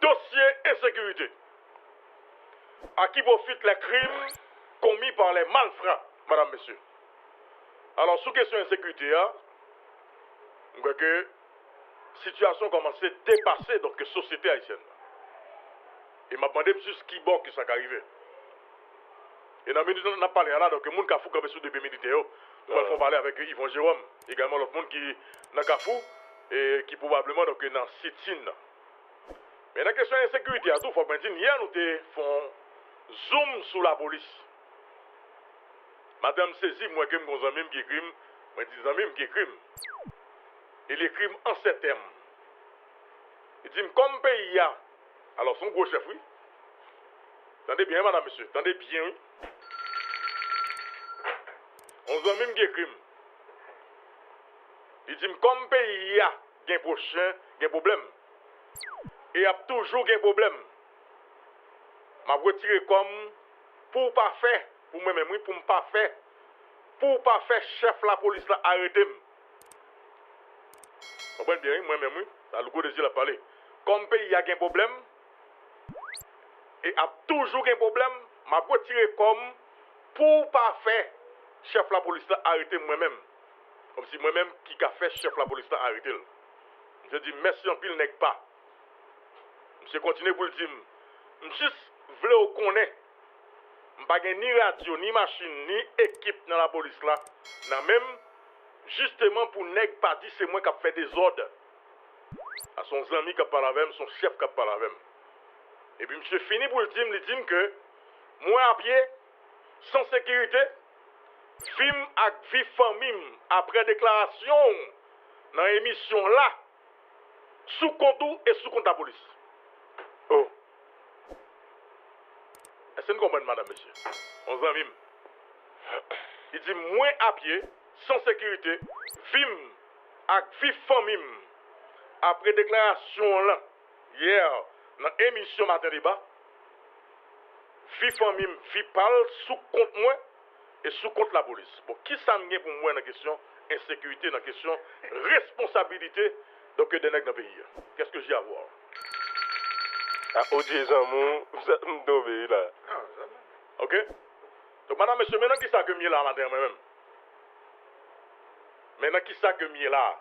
dossier insécurité. À qui profitent les crimes commis par les malfrats, madame, monsieur. Alors, sous question insécurité, on voit que la situation commence à dépasser donc la société haïtienne. Et m'a demandé juste qui bon que ça arrive. Et dans la minute on a parlé là, donc le monde qui a fou comme sur depuis militaire, nous allons parler avec Yvon Jérôme, également l'autre monde qui n'a qu'à fou et qui probablement donc dans sit-in. Mais dans la question d'insécurité, il faut que hier nous faisons zoom sur la police. Madame saisit moi que mon ami qui crime, moi dis ami qui crime. Et les crimes en ces termes. Il dit comme pays a, alors son gros chef oui. Tendez bien madame monsieur, tendez bien oui. On a même qui crime. Il dit comme pays a, gain prochain, gain problème. Et y a toujours un problème. M'a retiré comme pour pas faire, pour moi-même, oui, pour pas faire, chef la police là arrêter. Vous comprenez bien, moi-même, oui, ça le goût de la parler. Comme pays y a un problème, et y a toujours un problème, m'a retiré comme pour pas faire, chef la police là arrêter moi-même. Comme si moi-même qui a fait chef la police là arrêter. Je dis merci en pile n'est pas. Monsieur continue pour le dire. Juste voulez connaître. Pas ni radio, ni machine, ni équipe dans la police là. Non même justement pour nèg pas dire c'est moi qui a fait des ordres. À son ami qui a parlé avec, son chef qui a parlé avec. Et puis monsieur fini pour le dire, il dit que moi à pied sans sécurité, film avec vie famille après déclaration dans l'émission là sous compte et sous compte la police. Oh. Est-ce que vous comprenez, madame, monsieur? On s'en vime. Il dit, moins à pied, sans sécurité, vim, avec vie famille, après déclaration là, hier, dans l'émission Matin Débat, vie famille, vie parle sous compte moi et sous compte la police. Bon, qui ça me pour moi dans la question insécurité, dans la question responsabilité donc de nègres dans le pays? Qu'est-ce que j'ai à voir? Ah, Odier Zamon, vous êtes m'dobé là. Ok? Donc, madame, monsieur, maintenant qui ça que mieux là, matin, moi-même? Maintenant qui ça que mieux là?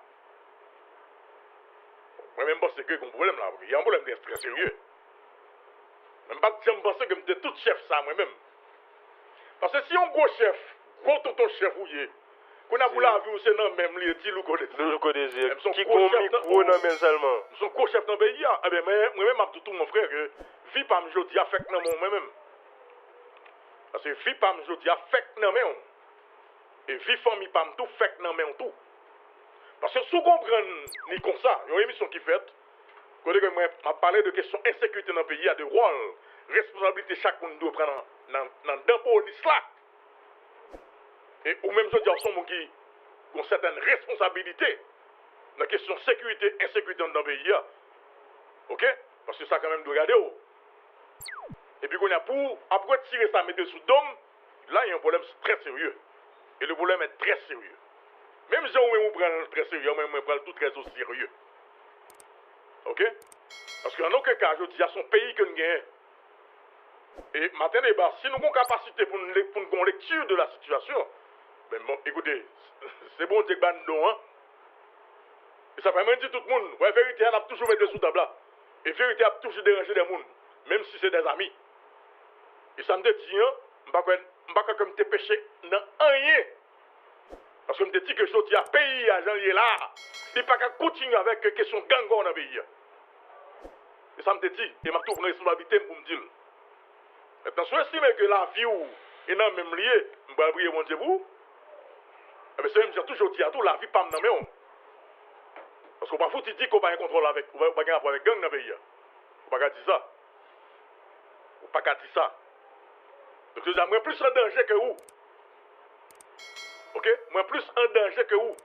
Moi-même, je pense que j'ai un problème là. Il y a un problème très sérieux. Même pas que je pense que je suis tout chef ça, moi-même. Parce que si on gros chef, gros tonton chef, vous y qu'on a voulu la vie, c'est non même les petits loups qui ont micro dans men seulement. Son co-chef dans le pays, eh bien, moi-même, je tout mon frère, que vie pas me jodi affecte dans moi-même. Parce que vie pas me jodi affecte dans moi. Et vie famille pas me tout fait dans moi tout. Parce que si vous comprenez, ni comme ça, il y a une émission qui fait, que moi, m'a parlé de questions insécurité dans le pays, il y a des rôles, responsabilités chaque monde doit prendre dans la police là. Et ou même je dis à son monde qui ont certaines responsabilités dans la question sécurité, insécurité dans le pays. Ok? Parce que ça quand même doit regarder. Et puis qu'on a pour après tirer ça, mettre sous dôme, là il y a un problème très sérieux. Et le problème est très sérieux. Même si on prend très sérieux, on prend tout très au sérieux. Ok? Parce qu'en aucun cas, je dis à son pays que nous gagnons. Et matin débat, si nous avons capacité pour une lecture de la situation, ben bon, écoutez, c'est bon Dieu que nous hein. Et ça fait même dire tout le monde, ouais, vérité, elle a toujours été sous table là. Et vérité a toujours dérangé des gens, même si c'est des amis. Et ça me dit, hein, je ne vais pas comme te péché dans rien. Parce que je me dis que je dis à pays, à gens là, il ne pas qu'à continuer avec la question de gang dans le pays. Et ça me dit, et je trouve une responsabilité pour me dire. Maintenant, si je estime que la vie est dans le même lieu, je vais prier mon Dieu pour. Mais c'est même toujours dit à tout, la vie pas dans le même. Parce qu'on parfois tu dis qu'on va un contrôle avec, on va pas un avec gang dans le pays. On va pas dire ça. On va pas dire ça. Donc, je moi plus en danger que vous. Ok? Moi plus en danger que vous.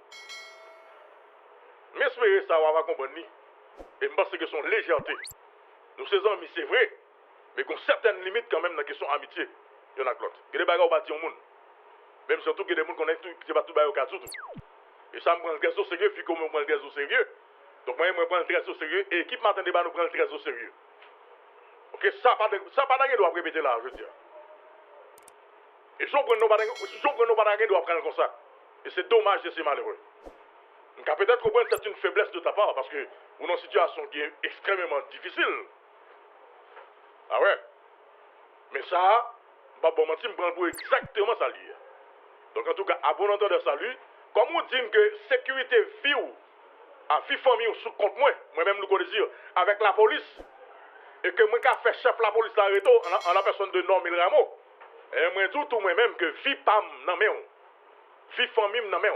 Mais espérez ça, on va comprendre. Et je pense que c'est une légèreté. Nous sommes amis, c'est vrai. Mais il y a certaines limites quand même dans la question amitié. Il y en a d'autres. Il y a des bagages qui bâtir au monde. Même surtout qu'il y a des gens qui ne sont pas tout au cas tout. Et ça me prend le gaz au sérieux, puis qu'on me prend le gaz au sérieux. Donc moi, je prends très au sérieux et l'équipe m'attend débat nous prend très au sérieux. OK, ça pas dans doit répéter là, je veux dire. Et si on prend nous pas dans doit prendre comme ça. Et c'est dommage et c'est malheureux. Donc peut-être comprendre que c'est une faiblesse de ta part parce que vous êtes dans une situation qui est extrêmement difficile. Ah ouais. Mais ça, bah bon, je prends pour exactement ça lié. Donc en tout cas, à bon entendeur salut, comme on dit que sécurité vie ou à vie famille sous compte moi-même nous connaissons avec la police et que moi qui fait chef la police arrêté en la personne de Normil Rameau. Et moi dis tout moi-même que vie pam nan men vie famille nan men.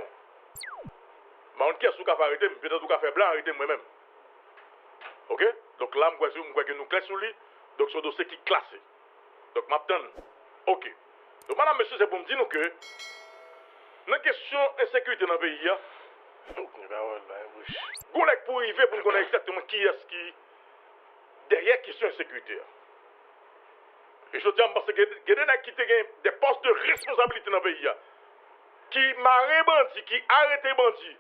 Mais on qui est sous ka arrêter, peut-être tout ka fait blanc arrêter moi-même. OK? Donc là moi crois que nous clair sur lui. Donc ce dossier qui classé. Donc m'attend. OK. Donc madame monsieur c'est pour me dire nous que dans question insécurité dans le pays on est pour arriver pour nous connaître exactement qui est-ce qui derrière question insécurité. Et je dis parce que il y a des gens qui ont des postes de responsabilité dans le pays qui marrent bandits, qui arrêtent bandits.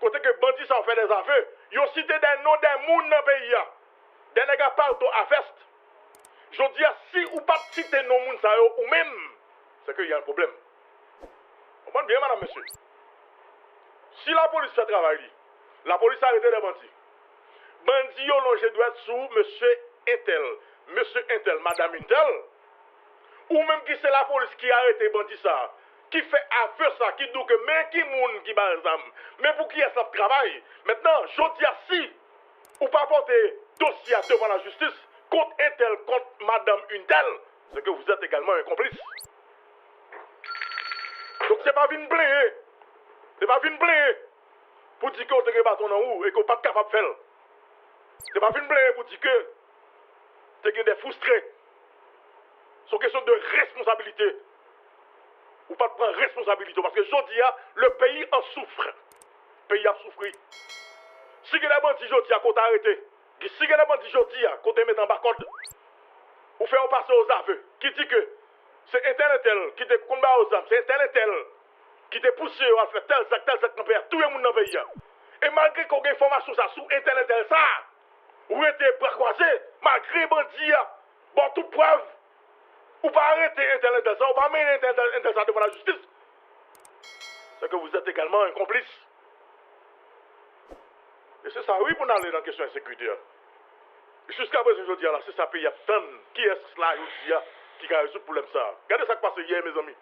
Côté que bandits ça fait des affaires, ils ont cité des noms des monde dans le pays. Des nègres partout à veste. Je dis si ou pas citer nos monde ça ou même c'est qu'il y a un problème. Vous comprenez bien madame monsieur. Si la police fait travail, la police a arrêté des bandits. Bandits ont longé doit être sous monsieur Intel, madame Intel. Ou même qui c'est la police qui a arrêté bandits ça, qui fait affaire ça, qui dit que mais qui moun qui bat les âmes, mais pour qui est ça travail. Maintenant, je dis si, ou pas porter dossier devant la justice, contre Intel, contre madame Intel, c'est que vous êtes également un complice. Donc c'est pas vine blé, c'est pas vine blé pour dire que vous avez bâton en haut et que vous n'êtes pas capable de faire. C'est pas vine blé pour dire que vous avez des frustrés. C'est une question de responsabilité. Ou pas de prendre responsabilité. Parce que je dis, le pays en souffre. Le pays a souffert. Si vous avez des bandits, je dis, qu'on arrêté. Si vous avez des bandits, je dis, qu'on te met en bas code. Ou faire passer aux aveux. Qui dit que c'est Internet qui te combat aux âmes. C'est Internet qui te pousse à faire tel sac, dans tout le monde dans le pays. Et malgré qu'on ait information ça sur Internet, ça, ou était bras croisés, malgré bandits, bon, toute preuve. Ou pas arrêter Internet ça, ou pas mener Internet ça devant la justice. C'est que vous êtes également un complice. Et c'est ça, oui, pour aller dans la question de sécurité. Jusqu'à présent, je dis là, c'est ça, pays a tant. Qui est-ce là, je dis, qui a résolu le problème ça? Regardez ça qui passe hier, mes amis.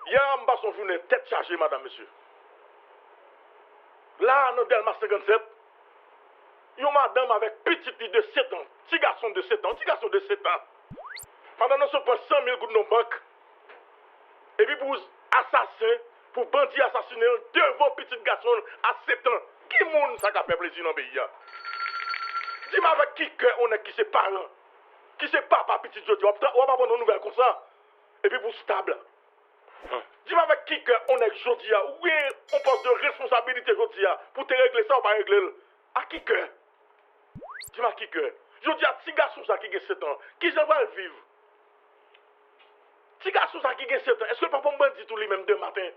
Hier, on passe une journée tête chargée, madame, monsieur. Là, dans Delma 57, il y a une madame avec petite fille de 7 ans, petit garçon de 7 ans, madame, on se prend 100 000 gouttes dans la banque. Et puis pour assassin, pour bandit assassiner devant petit garçon à 7 ans. Qui monde ça qui a fait plaisir dans le pays? Dis-moi avec qui que on est, qui c'est parent, qui c'est papa petit jodi. On va pas prendre une nouvelle comme ça. Et puis pour stable. Dis-moi avec qui que on est jodi. Oui, on pense de responsabilité jodi. Pour te régler ça, on va régler. À qui que? Dis-moi qui que? Jodi a petit garçon ça qui a 7 ans. Qui j'en va vivre? Petit garçon ça qui a 7 ans. Est-ce que le papa me dit tout lui-même demain matin?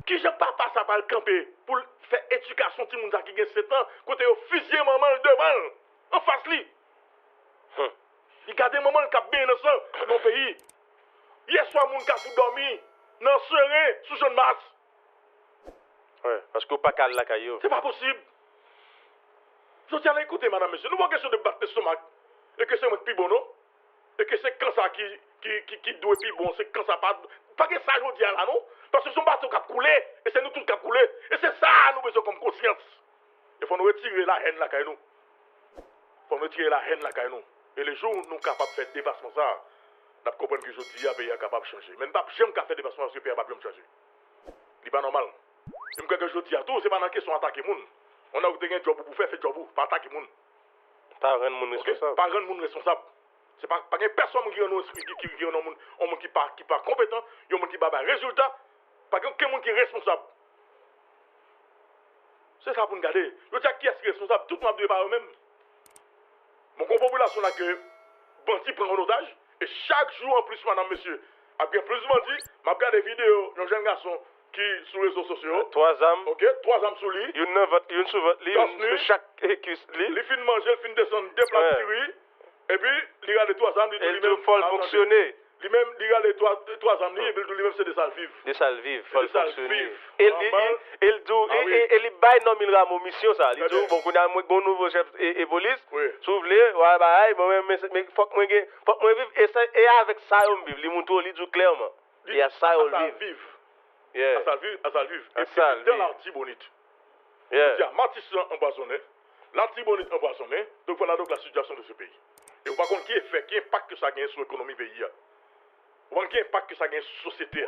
Qui je papa ça va le camper pour faire éducation petit monde qui a 7 ans, côté au fusiller maman devant en face lui. Il garde maman qui a bien innocent dans mon pays. Hier soir moun qui a dormi dans serein sous jeune masse. Ouais, parce que pas calme la caillou. C'est pas possible. Je tiens à écouter madame monsieur, nous avons question de battre l'estomac et que c'est moi plus bon non et que c'est quand ça qui doit plus bon, c'est quand ça pas que ça je dis là non. Parce que son bateau qui a coulé, et c'est nous tous qui a coulé. Et c'est ça nous besoin comme conscience. Il faut nous retirer la haine là quand nous. Il faut nous retirer la haine là quand nous. Et les jours où nous sommes capables de faire dépassement ça, nous comprenons que je dis que le pays est capable de changer. Mais nous ne pouvons pas faire dépassement parce que le pays est capable de changer. Ce n'est pas normal. Et je que je dis à tout, ce n'est pas dans la question d'attaquer les gens. On a eu un job pour faire job, pas attaquer les gens. Pas rendre les gens responsables. Pas rendre les gens responsables. C'est pas personne qui est un monde qui pas compétent, il y a un monde qui n'a pas de résultat. Pas quelqu'un qui est responsable. C'est ça pour nous garder. Je dis qui est responsable, tout le monde doit par eux-mêmes. Mon population là que bandit prend en otage, et chaque jour en plus, madame, monsieur, après plus de bandits, je regarde des vidéos d'un jeune garçon qui sur les réseaux sociaux. 3 âmes. OK, 3 âmes sous lui. Une sur votre lit, une sur chaque cuisse lit. Il fin manger, il fin descendre deux plats de riz. Et puis, il a les 3 âmes, il dit lui-même. Il faut fonctionner. Lui-même, il a les 3 âmes, et puis lui-même, c'est des salles vives. Des salles vives, il faut fonctionner. Il il baille non, il a mon mission, ça. Il dit, bon, qu'on a un bon nouveau chef et police. S'ouvre, ouais, bah, mais faut que moi vive. Et avec ça, on vive. Il montre, il dit clairement. Il y a ça, on vive. À salle vive. Et puis, dans l'Artibonite. Il y a Matissan empoisonné, l'Artibonite empoisonné. Donc, voilà donc la situation de ce pays. Et vous par contre, qui impact que ça gagne sur l'économie pays? Ou quel impact que ça gagne sur la société?